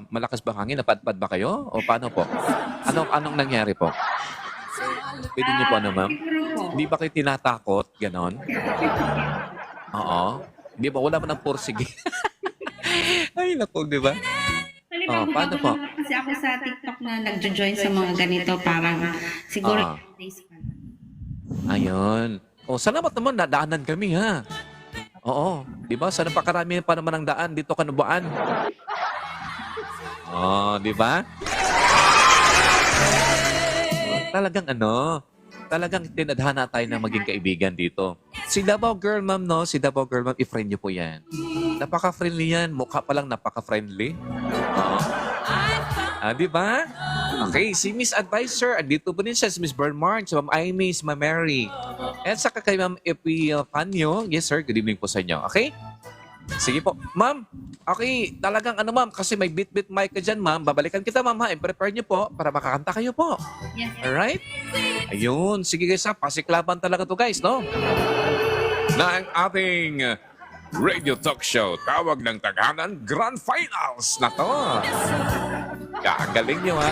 malakas bang hangin? Napadpad ba kayo? O paano po? Anong nangyari po? Pwede niyo po ano, ma'am? Hindi ba kayo tinatakot? Ganon? Oo. Di ba? Wala ba ng porsige? Ay, naku, di ba? Oh, paano po? Kasi ako sa TikTok na nagjo-join sa mga ganito, parang siguro Ah. days pa. Ayun. Oh, salamat naman. Nadaanan kami, ha? Oo. Di ba? Sa napakarami pa naman ang daan dito kanubaan. Oh, di ba? Talagang talagang tinadhana tayo na maging kaibigan dito. Si Davao Girl Ma'am, no? Si Davao Girl Ma'am, i-friend niyo po yan. Napaka-friendly yan. Mukha pa lang napaka-friendly. Oo. Di ba? Okay, si Miss Advisor, andito po din siya, si Miss Bernmark, si Ma'am Amy, si Ma'am Mary. At saka kay Ma'am Epifanio. Yes, sir. Good evening po sa inyo. Okay? Sige po. Ma'am, okay, talagang ma'am, kasi may bit-bit mic ka dyan, ma'am. Babalikan kita, ma'am, ha. I-prepare niyo po para makakanta kayo po. Yes. Alright? Ayun. Sige, guys, ha. Pasiklaban talaga to, guys, no? Na ang ating radio talk show, tawag ng taghanan, Grand Finals na to. Kagaling niyo, ha?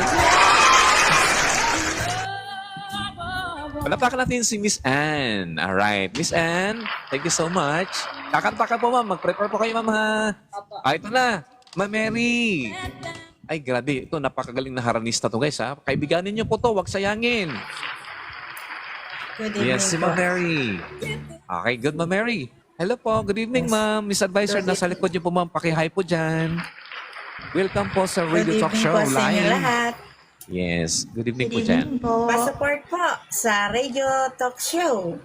Palapakan natin si Miss Anne. Alright. Miss Anne, thank you so much. Kakanta ka po, ma'am. Mag-prepare po kayo, ma'am, ha? Ito na. Ma'am Mary. Ay, grabe. Ito, napakagaling na haranista to, guys, ha? Kaibiganin niyo po to. Huwag sayangin. Good evening Yes, si po. Ma'am Mary. Okay, good, Ma'am Mary. Hello po. Good evening, ma'am. Miss Advisor, nasa likod niyo po, ma'am. Paki-hi po dyan. Welcome po sa Good Radio Talk evening Show po sa inyo live. lahat. Yes, good evening po Good dyan. evening po. Pa-support po sa Radio Talk Show.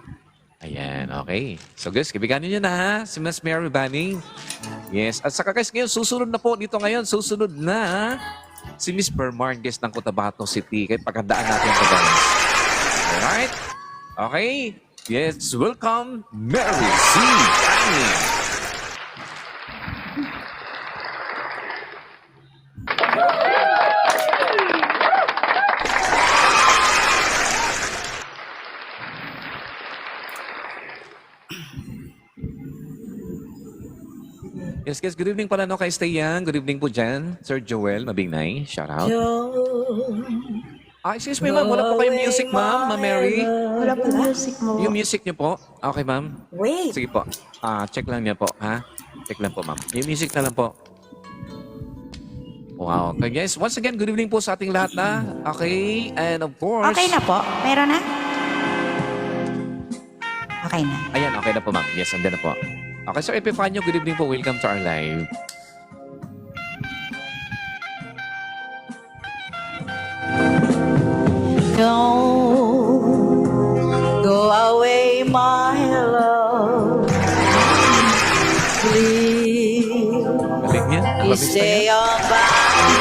Ayan, okay. So guys, kaibiganin nyo na, ha? Si Miss Mary Banning. Yes, at saka guys, ngayon, susunod na po dito ngayon. Susunod na si Miss Bermargues ng Cotabato City. Kaya paghandaan natin ito, guys. Alright? Okay? Yes, welcome, Mary C. Banning. Yes, guys, good evening pala no kay Stay Young. Good evening po dyan. Sir Joel Mabingnay, shout out. Excuse me ma'am, wala po kayong music ma'am, Ma'am Mary. Wala po music mo. Yung music niyo po. Okay ma'am. Wait, Sige po. Check lang niya po, ha? Check lang po ma'am. Yung music na lang po. Wow. Okay guys, once again, good evening po sa ating lahat na. Okay, and of course... Okay na po? Meron na? Okay na. Ayan, okay na po ma'am. Yes, andyan na po. Okay, Sir Epifanio, good evening po. Welcome to our live. Don't go away, my love. Please Galing niya. Labis na stay niya. on by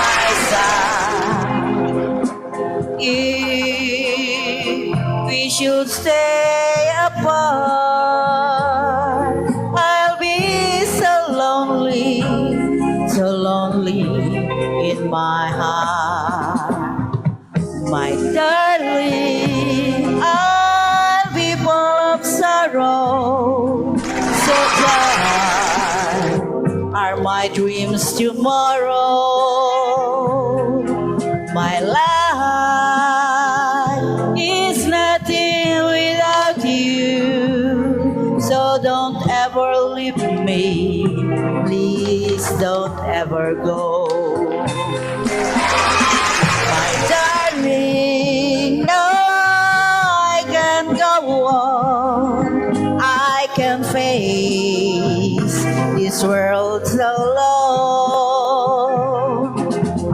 my side. If we should stay apart, I'll be so lonely in my heart. My darling, I'll be full of sorrow. So bright are my dreams tomorrow. My life is nothing without you. So don't ever leave me. Please don't ever go. My darling, no, I can't go on. I can face this world so alone.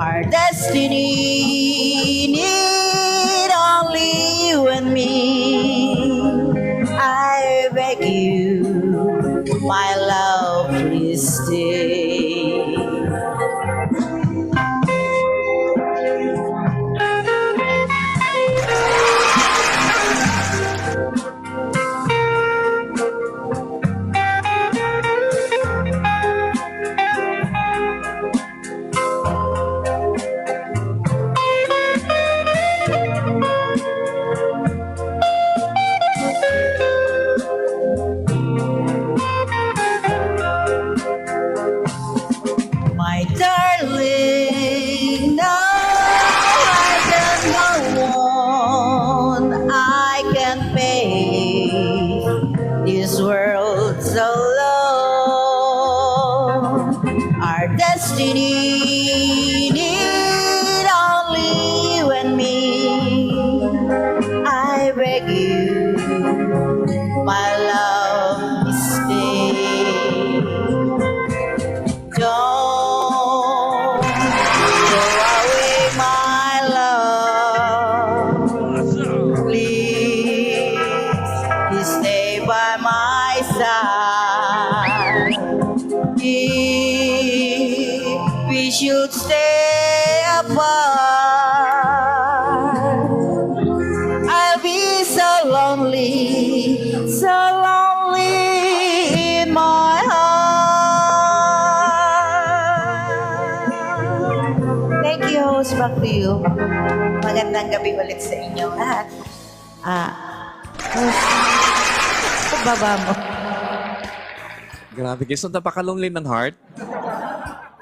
Our destiny need only you and me. I beg you, my love, please stay. stay apart, I'll be so lonely in my heart. Thank you, host. Back to you. Magandang gabi ulit sa inyo lahat. Host, baba mo. Grabe guys, so napaka-lonely ng heart.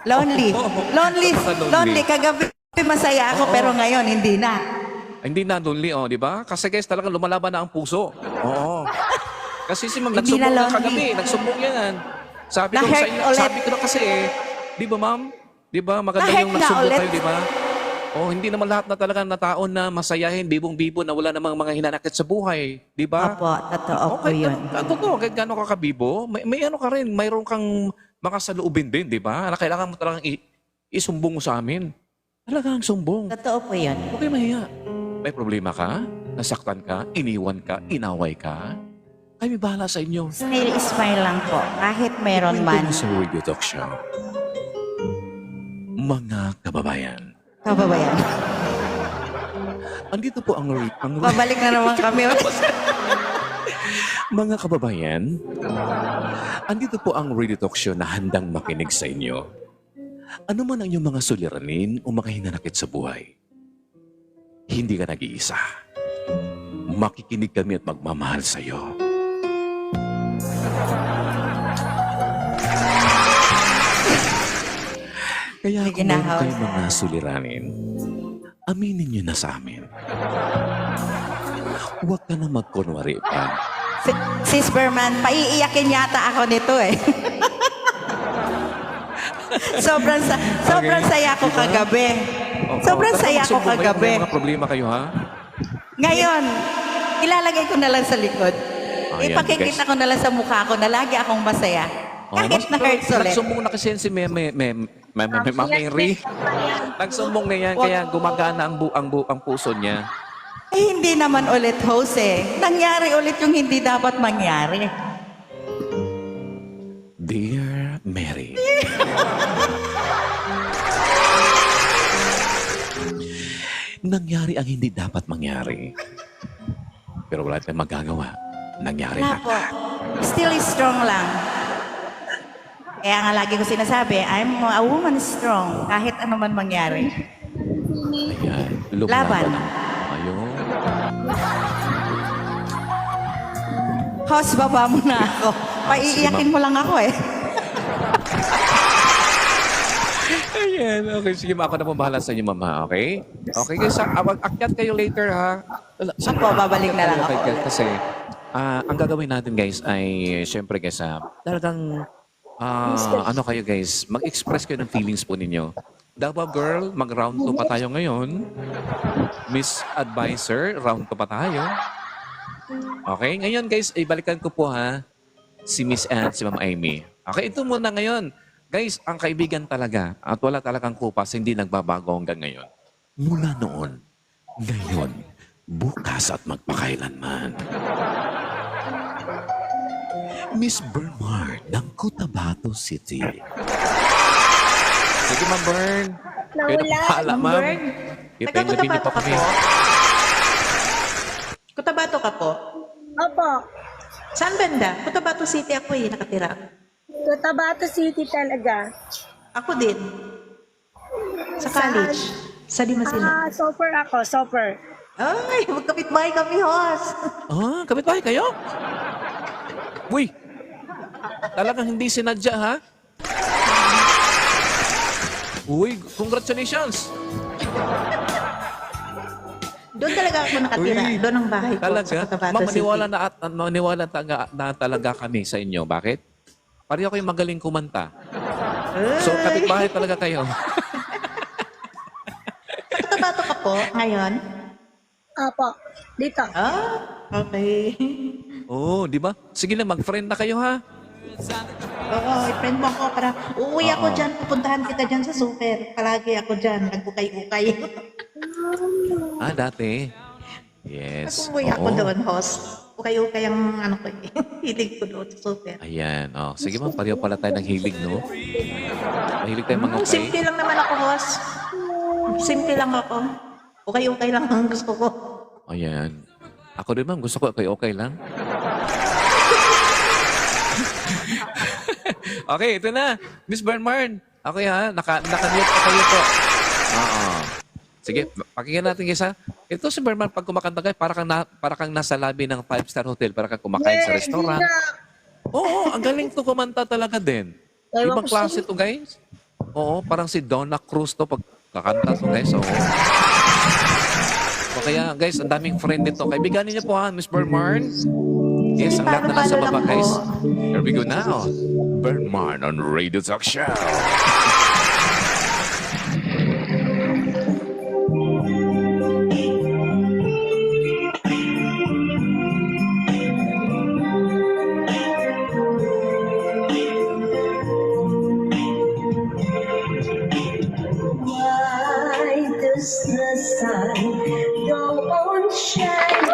Lonely. Lonely. Napaka-lonely. Lonely. Kagabi masaya ako, pero ngayon hindi na. Hindi na lonely, oh, di ba? Kasi guys, talagang lumalaban na ang puso. Oo. Kasi si ma'am, Hindi nagsumbong na na lonely. kagabi. Nagsumbong yan. Sabi ko sa Na-hurt inyo, ulit. sabi ko na kasi di ba ma'am? Di ba? Maganda Na-hurt yung na nagsumbong ulit. tayo, di ba? Oh, hindi naman lahat na talaga na taon na masayahin, bibong-bibo na wala namang mga hinanakit sa buhay. Di ba? Opo, totoo po Okay, yun. totoo. Kahit gano'n ka kabibo, may ano ka rin, mayroon kang makasaloobin din, di ba? Na kailangan mo talagang isumbong mo sa amin. Talagang sumbong. Totoo po yun. Huwag kayo mahiya. May problema ka? Nasaktan ka? Iniwan ka? Inaway ka? Kami bahala sa inyo. Still smile lang po. Kahit meron man. Ito sa Radio Talk Show. Mga kababayan. Kababayan. Andito po ang Babalik na naman kami. mga kababayan. Andito po ang Radio Talk Show na handang makinig sa inyo. Ano man ang inyong mga suliranin o mga hinanakit sa buhay, hindi ka nag-iisa. Makikinig kami at magmamahal sa iyo. Kaya May kung meron ginahaw. kayong mga suliranin, aminin nyo na sa amin. Huwag ka na magkunwari pa. Sis Berman, paiiyakin yata ako nito eh. sobrang saya ko kagabi. Sobrang saya ko kagabi. May mga problema kayo, ha? Ngayon, ilalagay ko na lang sa likod. Ayan, Ipakikita guys. ko na lang sa mukha ko na lagi akong masaya. Kahit na-hurt ulit. Nagsumbong na kasi yan si Mary. Nagsumbong na yan, kaya gumagana ang puso niya. Eh, hindi naman ulit, Jose. Nangyari ulit yung hindi dapat mangyari. Dear Mary. Nangyari ang hindi dapat mangyari. Pero wala tayong magagawa. Nangyari Wala na. po. Still strong lang. Kaya nga lagi ko sinasabi, I'm a woman strong. Kahit ano man mangyari. Ayan. Laban. Ayun. Host, baba mo na ako. Paiiyakin mo lang ako eh. Ayan. Okay, sige. Ako na po bahala sa inyo, mama. Okay? Okay, guys. Akyat kayo later, ha? Ako, babalik na lang ako. Kasi, ang gagawin natin, guys, ay, syempre, guys, talagang, ano kayo, guys, mag-express kayo ng feelings po ninyo. Davao Girl, mag-round 2 pa tayo ngayon. Miss Advisor, round 2 pa tayo. Okay, ngayon, guys, ibalikan ko po, ha, si Miss Anne, si Ma'am Amy. Okay, ito muna ngayon. Guys, ang kaibigan talaga, at wala talagang kupas, hindi nagbabago hanggang ngayon. Mula noon, ngayon, bukas at magpakailanman. Miss Bernard ng Cotabato City. Sige, Ma'am Bern. Kayo na pahala, Ma'am. Ipinlabi niyo pa kami. Cotabato ka po? Opo, Saan banda? Cotabato City ako nakatira. Cotabato City talaga. Ako din. Sa college. Sa Dimasina. Soper ako, soper. Ay, magkapit-bahay kami, host. Kapit-bahay kayo? Uy, talagang hindi sinadya, ha? Uy, congratulations! Doon talaga ako nakatira. Uy, Doon ang bahay ko Talaga? sa Cotabato Ma'am, City. maniwala na talaga kami sa inyo. Bakit? Pareho kayong magaling kumanta. So, kapit-bahay talaga kayo. Sa Cotabato ka po ngayon? Opo, dito. Okay. Oo, di ba? Sige na, mag-friend na kayo, ha? Oo, friend mo ako para uuwi ako dyan. Pupuntahan kita dyan sa super. Palagi ako dyan. Nagukay-ukay. Dati. Yes. Uuwi ako Oo. doon, host. Ukay-ukay ang ano ko hilig ko doon sa super. Ayan. Oh. Sige, ma'am, pareho pala tayo ng hilig, no? Mahilig tayo mga ukay. Simple lang naman ako, host. Simple lang ako. Okay lang ang gusto ko. Ayan. Ako din, ma'am. Gusto ko okay lang. Okay, ito na. Miss Bernmarn. Okay ha, naka-mute pa kayo po. Oo. Sige, pakinggan natin isa. Ito si Bernmarn, pag kumakanta kayo, para kang nasa lobby ng 5-star hotel, para kang kumakain sa restaurant. Oo, ang galing to kumanta talaga din. Ewan Ibang ko klase to, guys. Oo, parang si Donna Cruz to pag kakanta to, guys. Oo. So, kaya, guys, ang daming friend nito. Kaibiganin niyo po ha, Miss Bernmarn. Yes, ang lahat na nasa baba, guys. Here we go now. Bernmarn on Radio Talk Show. Why does the sun go on shining?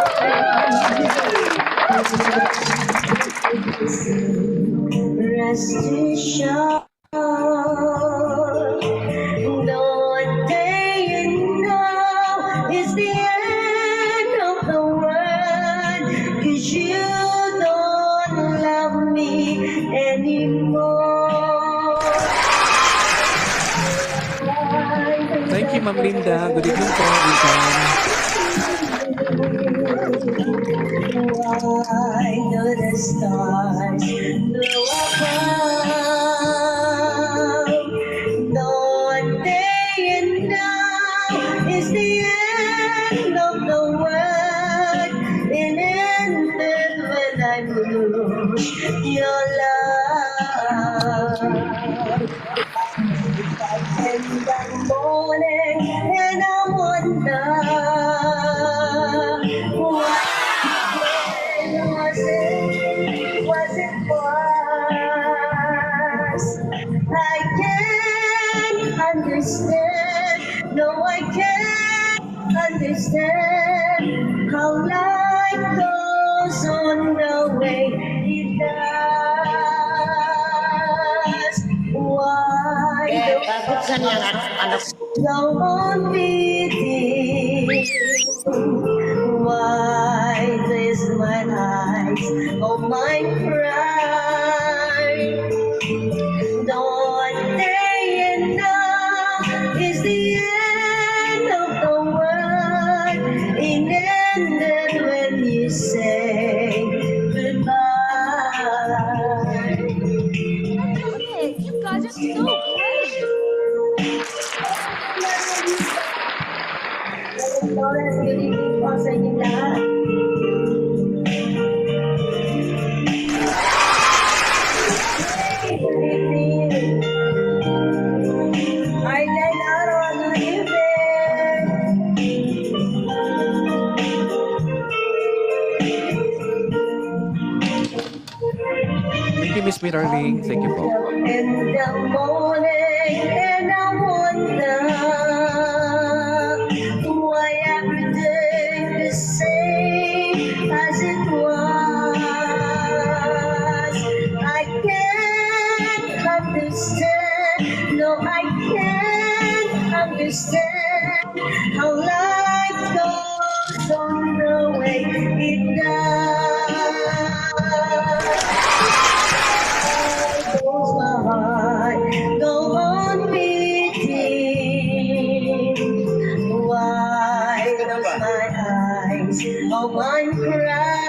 Rest assured, the day you know is the end of the world, 'cause you don't love me anymore. Thank you, Ma'am Linda. Good evening po. Welcome. Why do the stars glow above? The day and now is the end of the world, and ended when I lose your love. In the morning, and I wonder what was it was. I can't understand. No, I can't understand how life goes on the way it does. Why go on beating? Why does my eyes, oh my cry? Dawn, day and night is the end of the world. It ended when you say goodbye. You guys are so great. Flores, good evening po sa inyong lahat. Good evening. Arlen Aro, good evening. Thank you, Miss Mirarling. Thank you po. In the morning, and I wonder why everything the same as it was. I can't understand. No, I can't understand how life goes on the way it does. Goes my heart, go on beating. Why does my eyes, oh mine cry?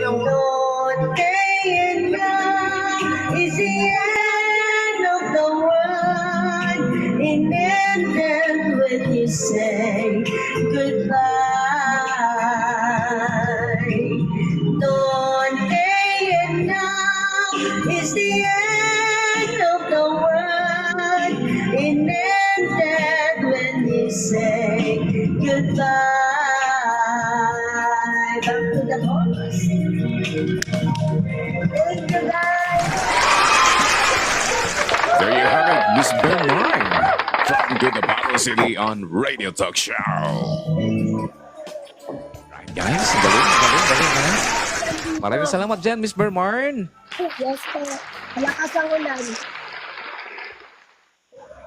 Lord, day and night is the end of the world. It ended when you say goodbye. Dawn, day and night is the end of the world. It ended when you say goodbye. Back to the chorus. Thank you, guys. There you have it, Miss Bernmarn. From Cotabato City on Radio Talk Show. Right, guys. Galing ha. Maraming salamat dyan, Miss Bernmarn. Yes po. Malakas ang ulan.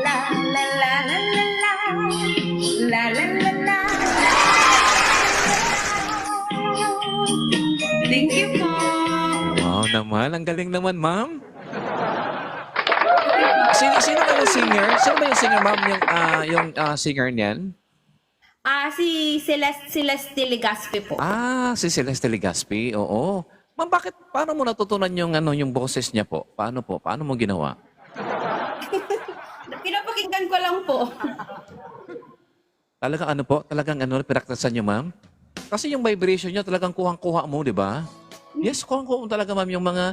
la la la la la la la la la la. Thank you po. Wow naman, ang galing naman, ma'am. Sino ba yung singer? Sino ba yung singer, ma'am? Yung singer niyan? Si Celeste Legaspi po. Si Celeste Legaspi, oo. Ma'am, paano mo natutunan yung boses niya po? Paano po? Paano mo ginawa? Pinapakinggan ko lang po. Talagang pinaktasan niyo, ma'am? Kasi yung vibration niya talagang kuhang-kuha mo, di ba? Yes, kuhang-kuha mo talaga, ma'am, yung mga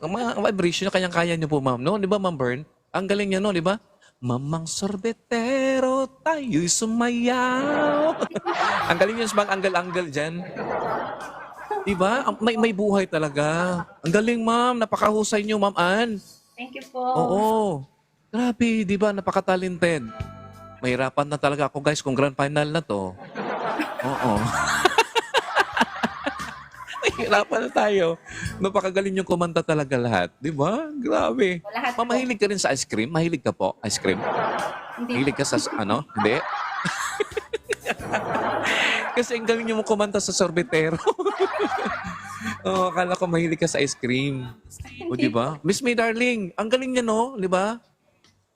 mga vibration na kayang-kaya niyo po, ma'am, no? Di ba, Ma'am Bern? Ang galing niya, no? Di ba? Mamang sorbetero, tayo'y sumayaw. Ang galing niya sa mga anggal-anggal dyan. Di ba? May buhay talaga. Ang galing, ma'am. Napakahusay niyo, Ma'am Ann. Thank you po. Oo. Grabe, di ba? Napaka-talented. Mahirapan na talaga ako, guys, kung grand final na to. Oo. Mahirapan na tayo. Napakagaling yung kumanta talaga lahat. Di ba? Grabe. Lahat po. Mahilig ka rin sa ice cream? Mahilig ka po? Ice cream? Mahilig ka sa Hindi? Kasi ang galing niyo mo kumanta sa sorbetero. Akala ko mahilig ka sa ice cream. O, di ba? Miss May Darling, ang galing niya, no? Di ba?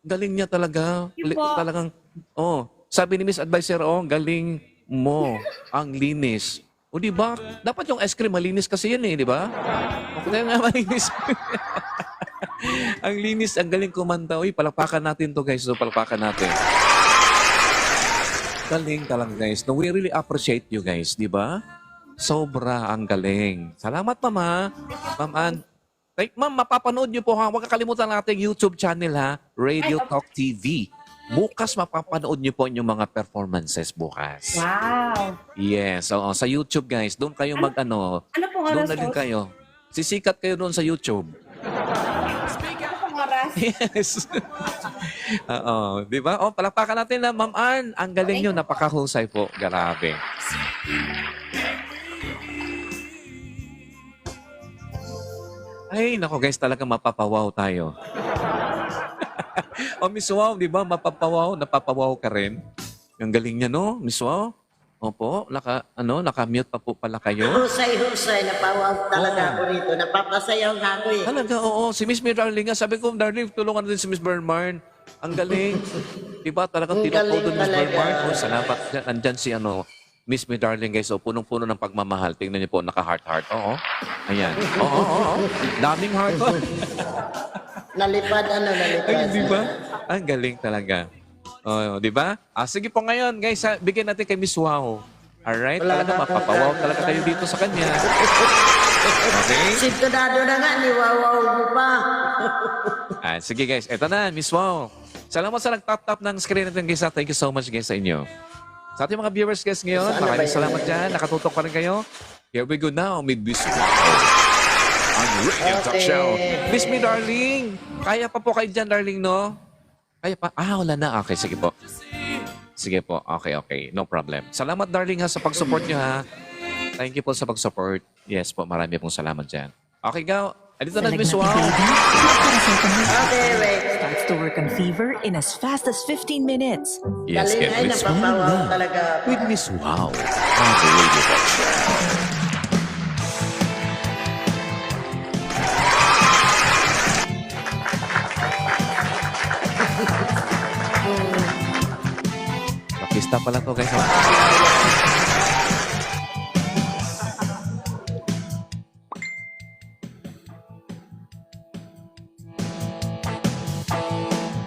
Galing niya talaga. Talagang, sabi ni Miss Advisor, galing mo. Ang linis. O di ba? Dapat yung ice cream malinis kasi yan di ba? O kaya nga malinis. Ang linis, ang galing kumanta. Uy, palakpakan natin to guys. So, palakpakan natin. Galing talaga guys. No, we really appreciate you guys, di ba? Sobra ang galing. Salamat, Mama. Ma'am Ann. Ma'am, mapapanood niyo po ha. Huwag kakalimutan natin YouTube channel ha. Radio Talk TV. Bukas mapapanood niyo po yung mga performances bukas. Wow. Yes. Oo, sa YouTube guys. Doon kayo Ano pong Doon oras na din po? kayo. Sisikat kayo doon sa YouTube. Ano pong oras? Yes. Oo. Di ba? O, palakpakan natin na, Ma'am Ann. Ang galing nyo. Napakahusay po. Grabe. Ay, nako guys. Talaga mapapawaw tayo. O, Miss Wow, di ba? Mapapawaw. Napapawaw ka rin. Ang galing niya, no? Miss Wow? Opo. Naka-mute pa po pala kayo. Husay, napawaw talaga ako rito. Napapasayaw nga ako eh. Talaga, oo. Si Miss May Darling nga. Sabi ko, Darling, tulungan natin si Miss Bermarn. Ang galing. Diba? Talagang Ang tinapodo galing ni Miss talaga. Bermarn. Oh, salamat. Andyan si Miss May Darling, guys. Oh, punong-puno ng pagmamahal. Tingnan niyo po, naka-heart-heart. Oo. Ayan. Oo. Daming heart. Nalipad. Ay, di ba? Ang galing talaga. Oh, di ba? Sige po ngayon, guys. Bigyan natin kay Miss Wow. Alright? Wala Talaga na, mapapawaw talaga kayo dito sa kanya. Okay? Sintonado na nga, niwawaw mo pa. Sige guys, eto na, Miss Wow. Salamat sa nag-tap-tap ng screen natin guys. Thank you so much guys sa inyo. Sa ating mga viewers guys ngayon, Saan na ba maraming yun? salamat dyan. Nakatutok pa rin kayo. Here we go now, with Miss Wow. Ang Radio Talk Okay. Show. Miss Me Darling, kaya pa po kayo dyan, darling, no? Kaya pa? Wala na. Okay, sige po. Sige po. Okay. No problem. Salamat, darling, ha, sa pag-support nyo, ha. Thank you po sa pag-support. Yes po, marami pong salamat dyan. Okay, Gaw. Andito na, Miss Wow. Okay, wait. Starts to work on fever in as fast as 15 minutes. Yes, Galing get ay, Miss Wow napapawaw na. talaga. With Miss Wow. On the Radio Talk Show. Pakista pala to guys.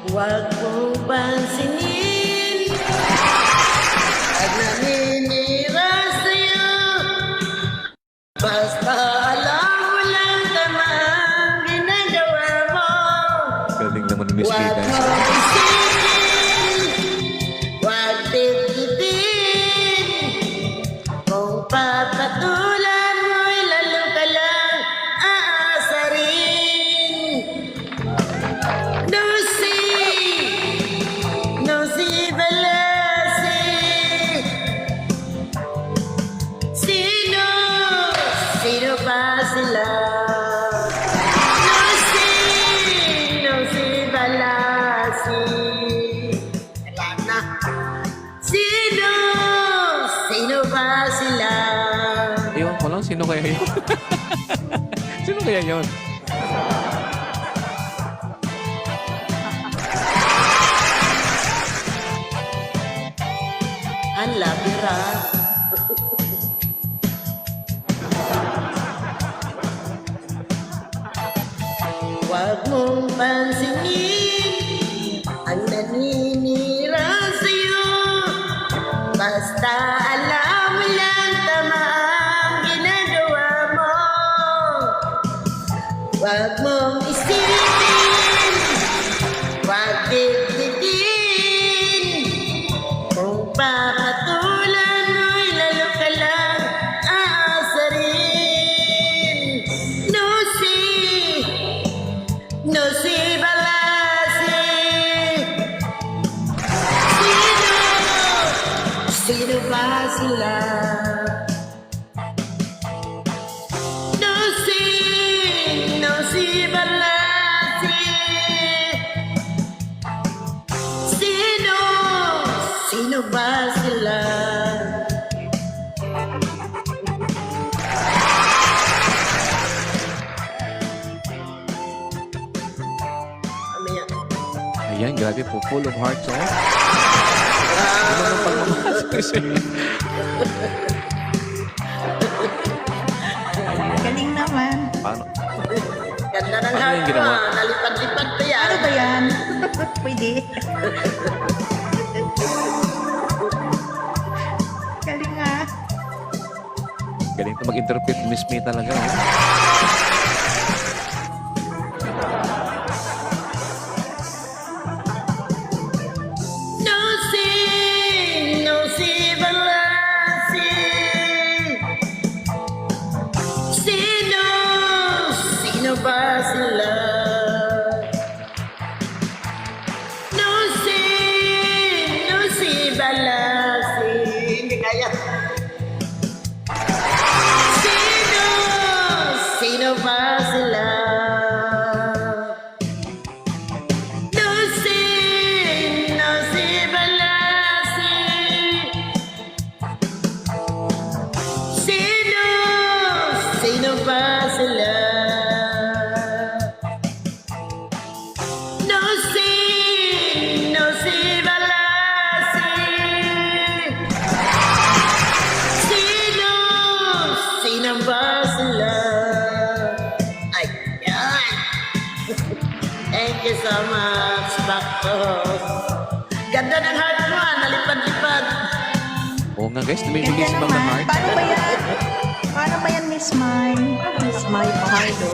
Huwag mong pansinin at naninira sa'yo. Basta alam mo lang tama ang ginagawa mo. Galing naman ni Miss Kay Huwag guys. mong isipin, huwag titipin. Kung papatulan mo'y lalo ka lang aasarin. No si balasi. Sino ba sila? No si balasi. Wala na. Sino ba sila? Ewan ko lang, sino kaya yun? Sino kaya yun? Ang labira. Huwag mong pansinin ang naninira sa'yo. Basta alam mo lang tama ang ginagawa mo. Huwag mong isipin, huwag tititin. Kung papatulan mo'y lalo ka lang aasarin. No si balasi. Sino ba sila? No si balasi. Sino ba sila? Mamaya. Ayan, grabe po. Full of hearts, oh. Ano nang pagmamahal kasi? Paano? Ganda ng Ano heart yung mo, ginawa? nalipad-lipad pa yan. Ano ba yan? Pwede. Galing nga. Galing to mag-interpret, Miss May talaga. Oh. No si, no si balasi. Sino, sino ba sila? No si balasi. Hindi kaya. Sino, sino ba sila? No si balasi. Sino, sino ba sila? No si balasi. Sino, sino ba sila? Ay, yan. Thank you so much, Baktos. Ganda ng heart mo, nalipad-lipad. Oo nga guys, namimigay si Ma'am ng heart. Paano ba yan? Paano ba yan, Miss Mai? Miss Mai Pahardo.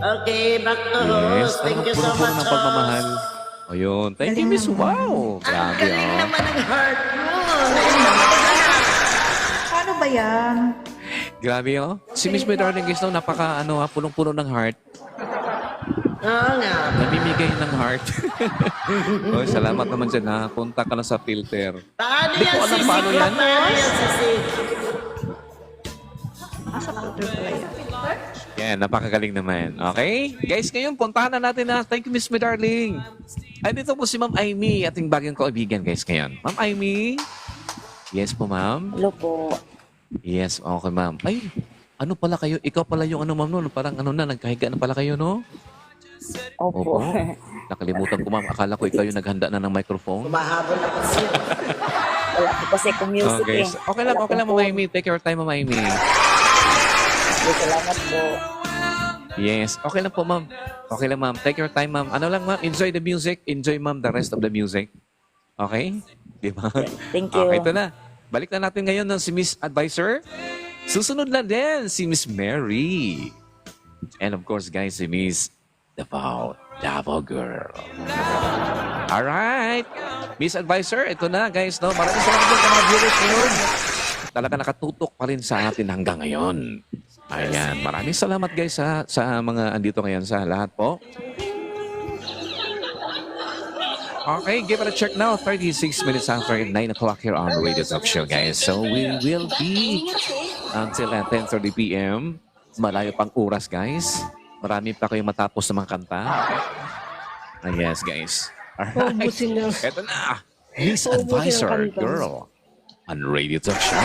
Okay, Baktos. Yes, Thank you so punong-puno much. ng pagmamahal. Ayun, thank you, Miss. Wow! Ang Grabe, galing oh. naman ng heart mo. Naiinamaganak. Paano ba yan? Grabe, oh. Si Miss May Darling guys, no, napaka, punong-puno ng heart. Oo nga. Namimigay ng heart. Oh, salamat naman dyan, ha. Punta ka na sa filter. Paano Di yan, ko alam Sisi? paano yan. Paano yan, Sisi? Yan, napakagaling naman. Okay? Guys, ngayon, puntahan na natin na. Thank you, Miss May Darling. Ay, dito po si Ma'am Aimee, ating bagong kaibigan, guys, ngayon. Ma'am Aimee? Yes po, ma'am? Hello po. Yes, okay, ma'am. Ay, ano pala kayo? Ikaw pala yung ano, ma'am, no? Parang ano na, nagkahiga na pala kayo, no? Opo. Nakalimutan ko, ma'am. Akala ko ikaw yung naghanda na ng microphone. Mahabol na kasi. Wala po kasi kung music Okay. Okay lang, Ma'am Aimee. Take your time, Ma'am Aimee. Salamat po. Yes. Okay lang po, ma'am. Okay lang, ma'am. Take your time, ma'am. Ano lang, ma'am. Enjoy the music. Enjoy, ma'am, the rest of the music. Okay? Di ba? Thank you. Okay, ito na. Balik na natin ngayon ng si Miss Advisor. Susunod na din si Miss Mary. And of course, guys, si Miss Davao Girl. Alright. Miss Advisor, ito na, guys. No? Maraming salamat po sa mga viewers ngayon. Talaga nakatutok pa rin sa atin hanggang ngayon. Ayan. Maraming salamat, guys, sa mga andito ngayon sa lahat po. Okay, give it a check now. 36 minutes after 9 o'clock here on the Radio Talk Show, guys. So we will be until 10:30 p.m. Malayo pang oras, guys. Marami pa kayong matapos ng mga kanta. Yes, guys. Alright. Ito na. Miss Advisor Girl on Radio Talk Show.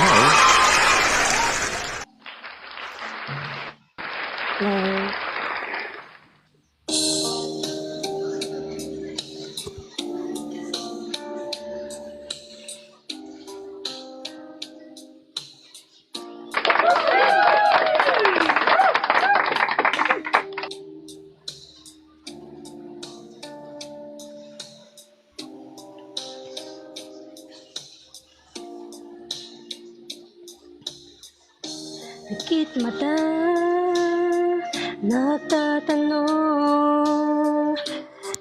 Pikit mata, nagtatanong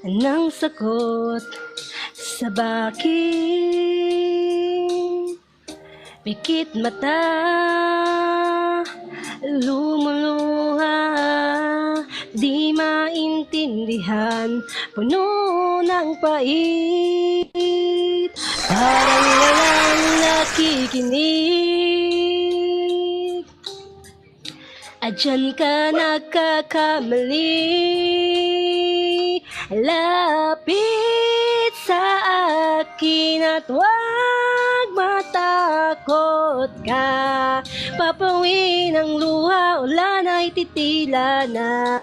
ng sagot sa bakit. Pikit mata, lumuluha, di maintindihan, puno ng pait, parang walang nakikinig. Adyan ka nagkakamali, lapit sa akin at huwag matakot ka. Papawin ang luha, ulan ay titila na.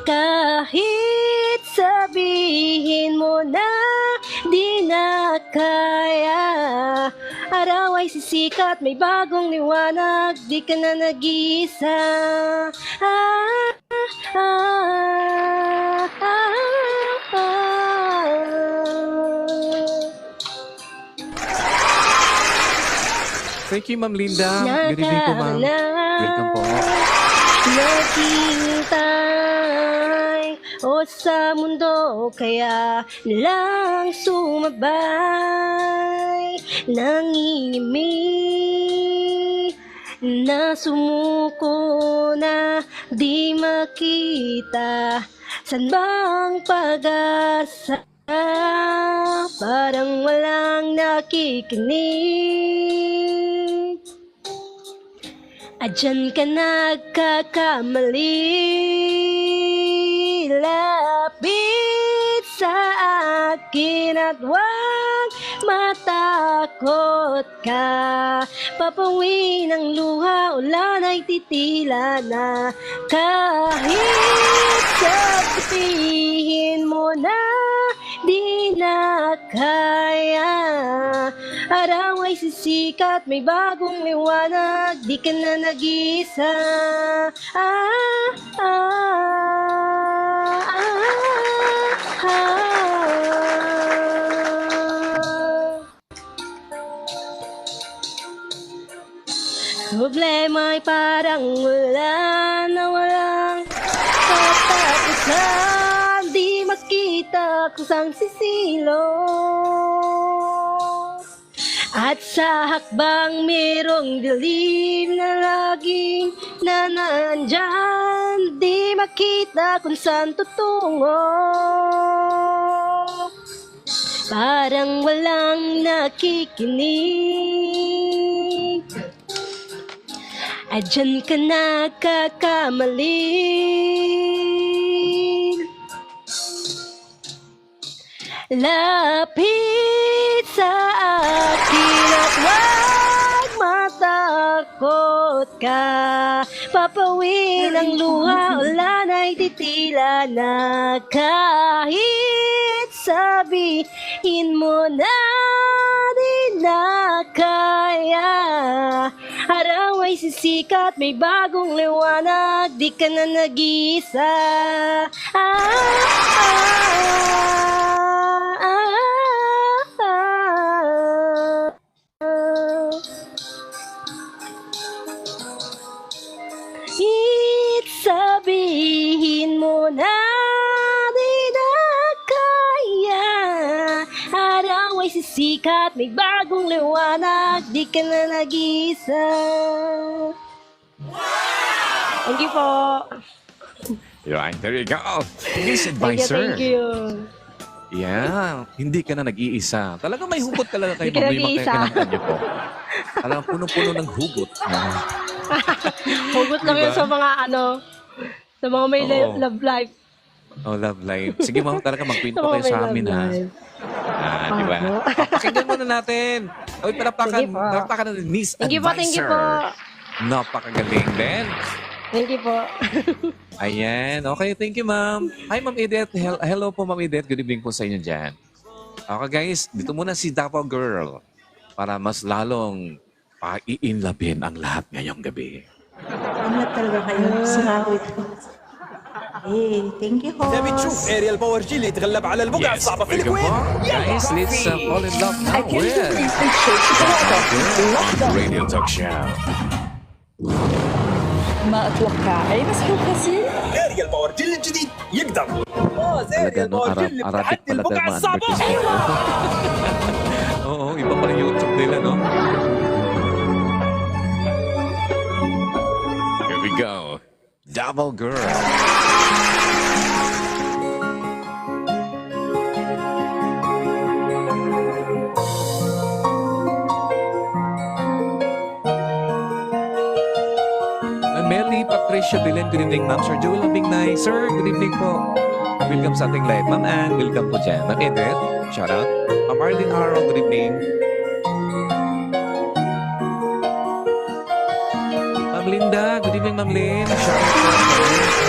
Kahit sabihin mo na di na kaya, Araw ay sisikat, may bagong liwanag, di ka na nag-iisa. Ah, ah, ah, ah, ah. Thank you, Ma'am Linda. Good evening po, ma'am. Welcome po. Naghihintay o sa mundo kaya lang sumabay, nangingimik na sumuko na di makita, san bang pag-asa? Parang walang nakikinig. Adyan ka nagkakamali. Lapit sa akin at huwag matakot ka. Papawi ng luha, ulan ay titila na. Kahit sabihin mo na di na kaya, araw ay sisikat, may bagong liwanag, di ka na nag-iisa. Ah, ah, ah, ah. Problema ay parang wala na walang katapusan, di makita kung saan sisilong. At sa hakbang merong dilim na laging nanandyan, di makita kung saan tutungo. Parang walang nakikinig. Adyan ka nagkakamali. Lapit sa akin at huwag matakot ka. Papawi ng luha, ulan ay titila na. Kahit sabihin mo na di na kaya, araw ay sisikat, may bagong liwanag, di ka na nag-iisa. Ah, ah, ah, ah, ah. Sabihin mo na di na kaya, araw ay sisikat, may bagong liwanag, di ka na nag-iisa. Thank you po. Right, there you go. Yes, Thank advisor. you. Yeah, hindi ka na nag-iisa. Talagang may hugot talaga kayo. Hindi ka Ma'am Limang nag-iisa. kinakanta niyo po. Talagang puno-puno ng hugot. Hugot lang Diba? yun sa mga sa mga may Oo. love life. Oh, love life. Sige, ma'am, talaga magkwento Sa mga kayo may sa love amin, ha? life. Di ba? Pakinggan muna natin. Oy, Sige po. palakpakan natin, Miss Thank you po, Advisor. thank you po. Napakagaling din. Thank you po. Ayan. Okay, thank you, ma'am. Hi, Ma'am Edith. Hello po, Ma'am Edith. Good evening po sa inyo dyan. Okay, guys. Dito muna si Davao Girl para mas lalong paiinlabin ang lahat ngayong gabi. Ingat talaga kayo sa awit ko. Hey, thank you, تبي host. تشوف اريال باور جي اللي يتغلب على البقع الصعبه في welcome الكويت po. Guys, let's fall in love now with Radio Talk Show. ما أتوقع أي مسحوق غسيل؟ اريال باور جيل الجديد يقدر Talaga, no? Arabic pala tayo mga advertisement. Oo, iba pala YouTube nila, no? Here we go. Davao Girl. Melly, Patricia, Dylan, good evening, ma'am. Sir Joel Abignay. Sir, good evening po. Welcome sa ating live. Ma'am Ann, welcome po dyan. Ma'am Edith, shout out. Ma'am Arlene Harrell, good evening. Ma'am Linda, good evening, Ma'am Lynn. Shout out po.